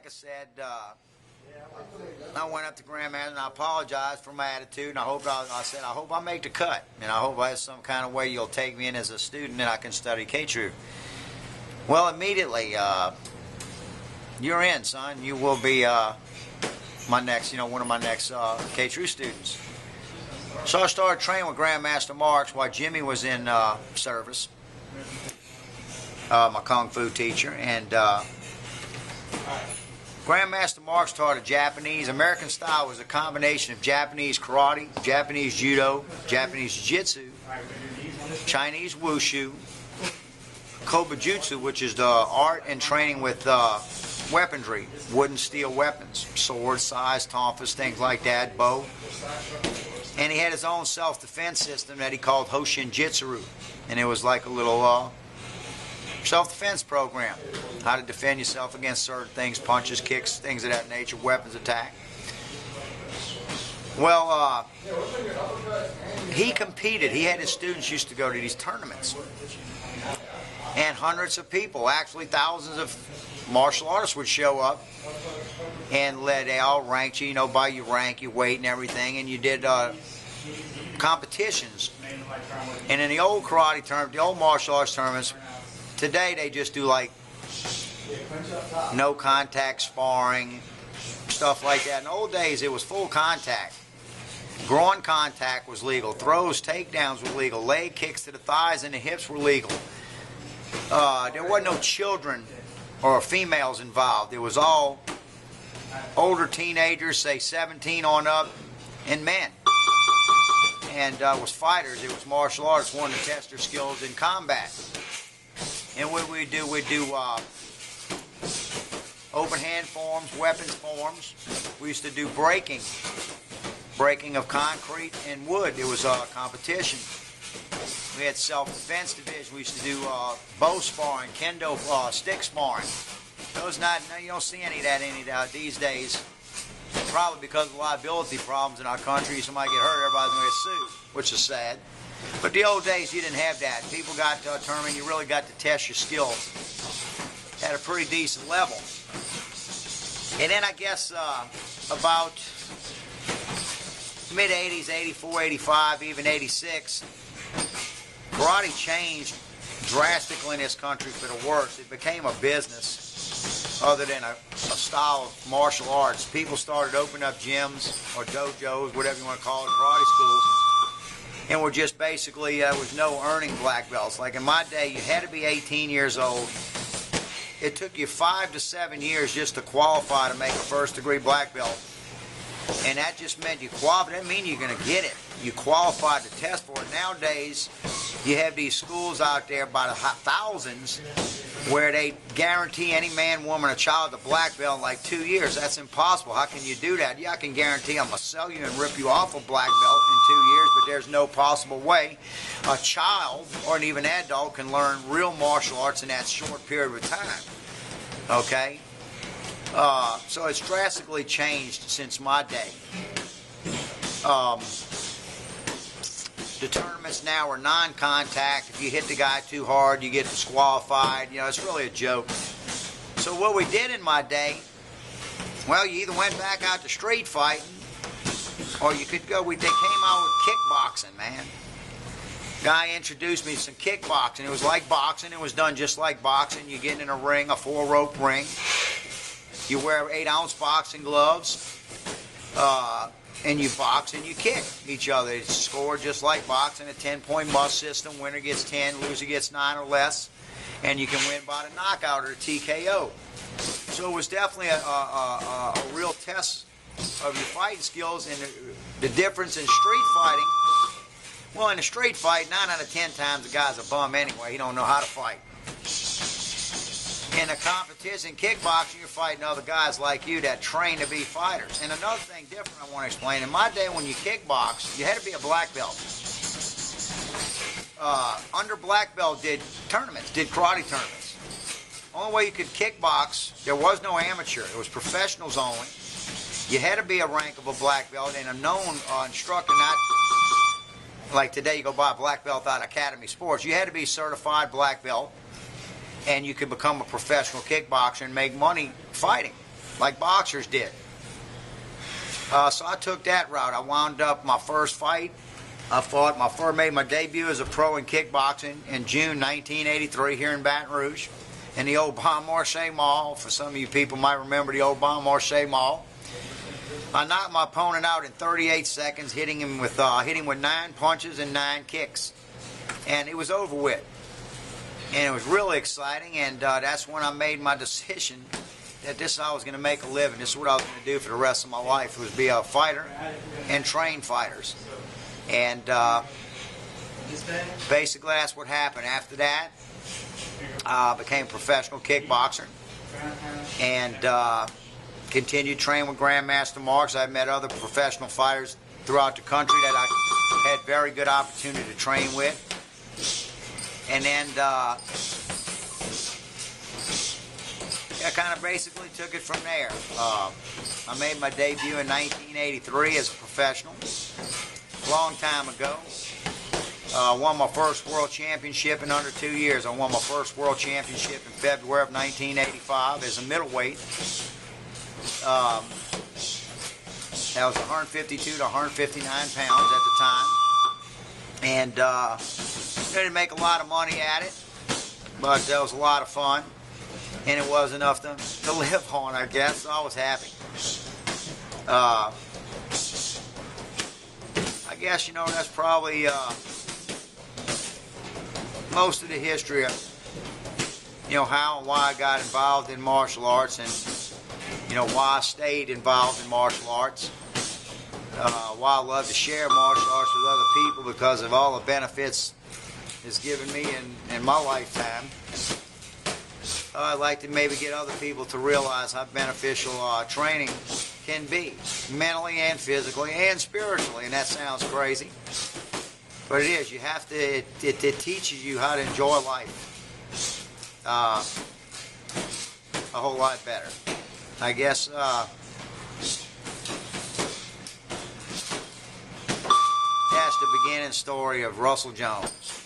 like I said, I went up to Grandmaster and I apologized for my attitude, and I said, I hope I make the cut, and I hope I have some kind of way you'll take me in as a student and I can study K-True. Well, immediately, you're in, son. You will be my next, one of my next K-True students. So I started training with Grandmaster Marks while Jimmy was in service, my Kung Fu teacher, and Grandmaster Marks taught a Japanese. American style was a combination of Japanese karate, Japanese judo, Japanese jiu-jitsu, Chinese wushu, kobujutsu, which is the art and training with weaponry, wood and steel weapons, swords, sais, tonfas, things like that, bow. And he had his own self-defense system that he called Hoshin Jitsuru, and it was like a little self-defense program, how to defend yourself against certain things, punches, kicks, things of that nature, weapons attack. Well, he competed. He had his students used to go to these tournaments, and hundreds of people, actually thousands of martial artists would show up, and they all ranked you, by your rank, your weight, and everything, and you did competitions. And in the old karate tournament, the old martial arts tournaments, today they just do like no contact sparring, stuff like that. In the old days it was full contact. Groin contact was legal. Throws, takedowns were legal. Leg kicks to the thighs and the hips were legal. There wasn't no children or females involved. It was all older teenagers, say 17 on up, and men. And it was fighters. It was martial artists wanting to test their skills in combat. And what we'd do open hand forms, weapons forms. We used to do breaking of concrete and wood. It was a competition. We had self-defense division. We used to do bow sparring, kendo stick sparring. You don't see any of that these days. Probably because of liability problems in our country. Somebody get hurt, everybody's going to get sued, which is sad. But the old days, you didn't have that. People got to a tournament, you really got to test your skills at a pretty decent level. And then I guess about mid-80s, 84, 85, even 86, karate changed drastically in this country for the worse. It became a business other than a style of martial arts. People started opening up gyms or dojos, whatever you want to call it, karate schools. And we're just basically, there was no earning black belts. Like in my day, you had to be 18 years old. It took you 5 to 7 years just to qualify to make a first-degree black belt. And that just meant you qualified. That didn't mean you're going to get it. You qualified to test for it. Nowadays, you have these schools out there by the thousands where they guarantee any man, woman, or child a black belt in like 2 years. That's impossible. How can you do that? Yeah, I can guarantee I'm going to sell you and rip you off a black belt in 2 years, but there's no possible way a child or an even adult can learn real martial arts in that short period of time. Okay? So it's drastically changed since my day. The tournaments now are non-contact. If you hit the guy too hard, you get disqualified. It's really a joke. So what we did in my day, well, you either went back out to street fighting, or you could go, they came out with kickboxing, man. Guy introduced me to some kickboxing. It was like boxing. It was done just like boxing. You get in a ring, a 4-rope ring. You wear 8-ounce boxing gloves. And you box and you kick each other. It's scored just like boxing, a 10-point must system. Winner gets 10, loser gets 9 or less. And you can win by the knockout or the TKO. So it was definitely a real test of your fighting skills. And the difference in street fighting, well, in a street fight, 9 out of 10 times the guy's a bum anyway. He don't know how to fight. In a competition, kickboxing, you're fighting other guys like you that train to be fighters. And another thing different I want to explain, in my day when you kickbox, you had to be a black belt. Under black belt did karate tournaments. Only way you could kickbox, there was no amateur. It was professionals only. You had to be a rank of a black belt and a known instructor, not like today you go buy a black belt out of Academy Sports. You had to be certified black belt. And you could become a professional kickboxer and make money fighting. like boxers did. So I took that route. I wound up my first fight. Made my debut as a pro in kickboxing in June 1983 here in Baton Rouge in the old Bon Marché Mall. For some of you people might remember the old Bon Marché Mall. I knocked my opponent out in 38 seconds, hitting him with 9 punches and 9 kicks, and it was over with. And it was really exciting, and that's when I made my decision that this is how I was going to make a living. This is what I was going to do for the rest of my life, was be a fighter and train fighters. And basically that's what happened. After that, I became a professional kickboxer and continued training with Grandmaster Marks. I met other professional fighters throughout the country that I had very good opportunity to train with. And then I kind of basically took it from there. I made my debut in 1983 as a professional, a long time ago. Won my first world championship in under 2 years. I won my first world championship in February of 1985 as a middleweight. That was 152 to 159 pounds at the time. And didn't make a lot of money at it, but that was a lot of fun. And it was enough to live on, I guess. So I was happy. I guess, you know, that's probably most of the history of, you know, how and why I got involved in martial arts, and, you know, why I stayed involved in martial arts. Why I love to share martial arts with other people, because of all the benefits it's given me in my lifetime. I'd like to maybe get other people to realize how beneficial training can be, mentally and physically and spiritually. And that sounds crazy, but it is. You have to. It teaches you how to enjoy life a whole lot better. I guess that's the beginning story of Russell Jones.